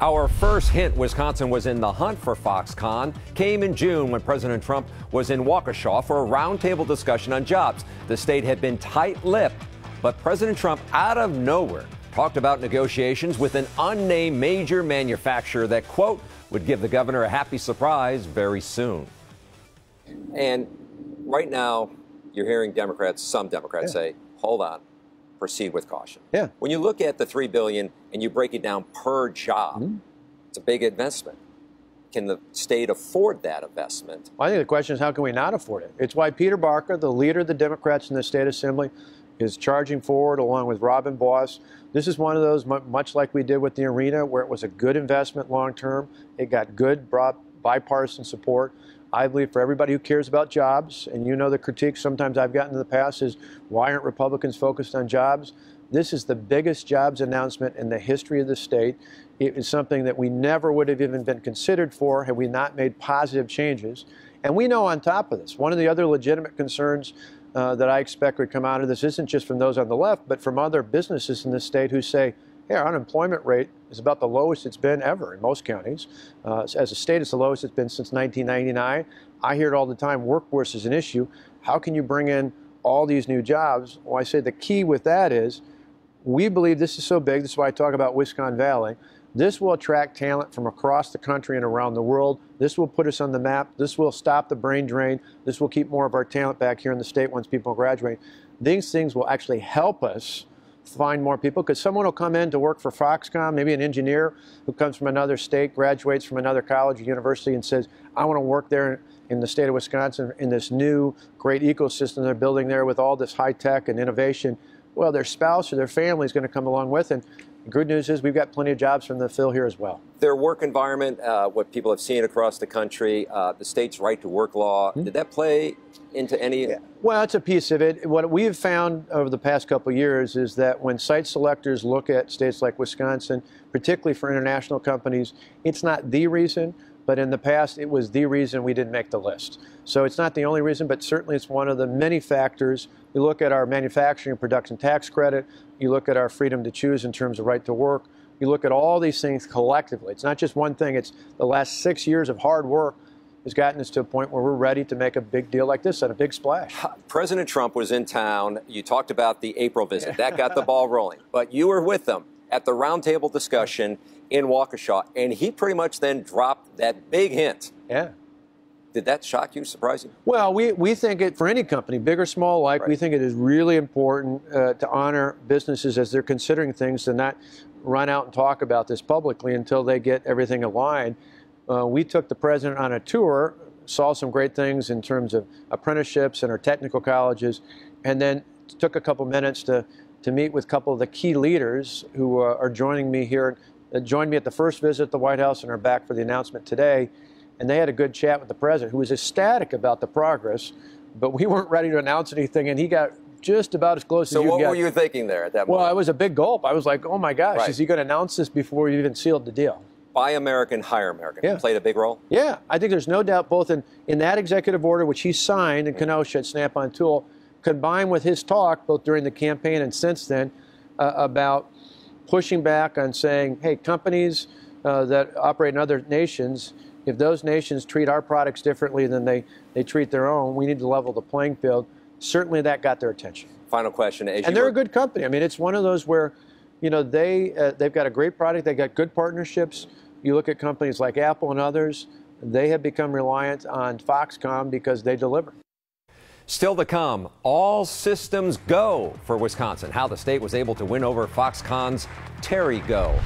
Our first hint Wisconsin was in the hunt for Foxconn came in June when President Trump was in Waukesha for a roundtable discussion on jobs. The state had been tight-lipped, but President Trump, out of nowhere, talked about negotiations with an unnamed major manufacturer that, quote, would give the governor a happy surprise very soon. And right now, you're hearing Democrats, some Democrats say, hold on, proceed with caution. Yeah. When you look at the $3 billion and you break it down per job, it's a big investment. Can the state afford that investment? Well, I think the question is, how can we not afford it? It's why Peter Barker, the leader of the Democrats in the state assembly, is charging forward along with Robin Boss. This is one of those, much like we did with the arena, where it was a good investment long term. It got good, broad, bipartisan support. I believe for everybody who cares about jobs, and you know the critique sometimes I've gotten in the past is, why aren't Republicans focused on jobs? This is the biggest jobs announcement in the history of the state. It is something that we never would have even been considered for had we not made positive changes. And we know on top of this, one of the other legitimate concerns that I expect would come out of this isn't just from those on the left, but from other businesses in this state who say, hey, our unemployment rate is about the lowest it's been ever in most counties. As a state, it's the lowest it's been since 1999. I hear it all the time, workforce is an issue. How can you bring in all these new jobs? Well, I say the key with that is, we believe this is so big, this is why I talk about Wisconsin Valley. This will attract talent from across the country and around the world. This will put us on the map. This will stop the brain drain. This will keep more of our talent back here in the state once people graduate. These things will actually help us find more people, because someone will come in to work for Foxconn, maybe an engineer who comes from another state, graduates from another college or university and says, I want to work there in the state of Wisconsin in this new great ecosystem they're building there with all this high tech and innovation. Well, their spouse or their family is going to come along with, and the good news is we've got plenty of jobs from the Phil here as well. Their work environment, what people have seen across the country, the state's right to work law, did that play into any? Yeah. Well, it's a piece of it. What we have found over the past couple of years is that when site selectors look at states like Wisconsin, particularly for international companies, it's not the reason, but in the past it was the reason we didn't make the list. So it's not the only reason, but certainly it's one of the many factors. You look at our manufacturing and production tax credit, you look at our freedom to choose in terms of right to work, you look at all these things collectively. It's not just one thing, it's the last 6 years of hard work has gotten us to a point where we're ready to make a big deal like this and a big splash. President Trump was in town. You talked about the April visit. That got the ball rolling. But you were with them at the roundtable discussion in Waukesha, and he pretty much then dropped that big hint. Yeah. Did that shock you, surprise you? Well, we think it, for any company, big or small alike, we think it is really important to honor businesses as they're considering things, to not run out and talk about this publicly until they get everything aligned. We took the president on a tour, saw some great things in terms of apprenticeships and our technical colleges, and then took a couple minutes to meet with a couple of the key leaders who are joining me here, joined me at the first visit at the White House and are back for the announcement today. And they had a good chat with the president, who was ecstatic about the progress, but we weren't ready to announce anything, and he got just about as close as you get. So what were you thinking there at that moment? Well, it was a big gulp. I was like, oh my gosh, is he going to announce this before we even sealed the deal? Buy American, hire American. Played a big role? Yeah, I think there's no doubt both in that executive order, which he signed in Kenosha at Snap-on Tool, combined with his talk, both during the campaign and since then, about pushing back on saying, hey, companies that operate in other nations, if those nations treat our products differently than they treat their own, we need to level the playing field. Certainly that got their attention. Final question. And they're a good company. I mean, it's one of those where, you know, they've got a great product. They've got good partnerships. You look at companies like Apple and others, they have become reliant on Foxconn because they deliver. Still to come, all systems go for Wisconsin. How the state was able to win over Foxconn's Terry Go.